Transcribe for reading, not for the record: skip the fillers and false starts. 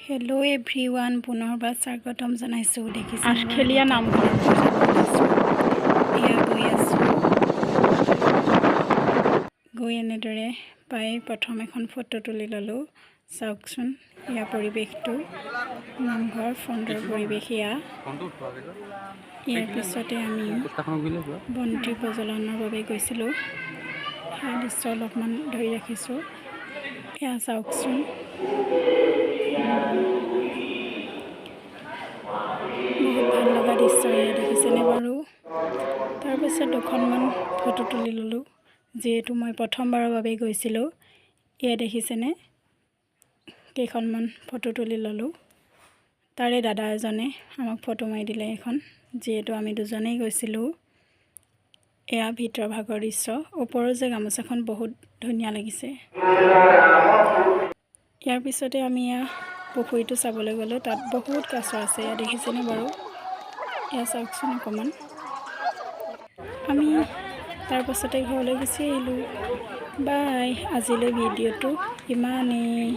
Hello' everyone, পুনৰবাৰ স্বাগতম জনাইছোঁ। দেখিছোঁ আঠখেলীয়া নামঘৰ এয়া গৈ আছোঁ। গৈ এনেদৰে পাই প্ৰথম এখন ফটো তুলি ল'লোঁ। চাওকচোন ইয়াৰ পৰিৱেশটো, নামঘৰ ফ্ৰণ্টৰ পৰিৱেশ এয়া। ইয়াৰ পিছতে আমি বন্তি প্ৰজ্বলনৰ বাবে গৈছিলোঁ। সেয়া দৃশ্য অলপমান ধৰি ৰাখিছোঁ। এয়া চাওকচোন, বহুত ভাল লগা দৃশ্য এয়া, দেখিছেনে বাৰু? তাৰপিছত দুখনমান ফটো তুলি ল'লোঁ, যিহেতু মই প্ৰথমবাৰৰ বাবে গৈছিলোঁ। এয়া দেখিছেনে, কেইখনমান ফটো তুলি ল'লোঁ। তাৰে দাদা এজনে আমাক ফটো মাৰি দিলে এখন, যিহেতু আমি দুজনেই গৈছিলোঁ। এয়া ভিতৰ ভাগৰ দৃশ্য। ওপৰৰ যে গামোচাখন বহুত ধুনীয়া লাগিছে। ইয়াৰ পিছতে আমি এয়া পুখুৰীটো চাবলৈ গ'লোঁ। তাত বহুত কাছ আছে, এয়া দেখিছেনে বাৰু? এয়া চাওকচোন অকণমান। আমি তাৰ পাছতে ঘৰলৈ গুচি আহিলোঁ। বাই, আজিলৈ ভিডিঅ'টো ইমানেই।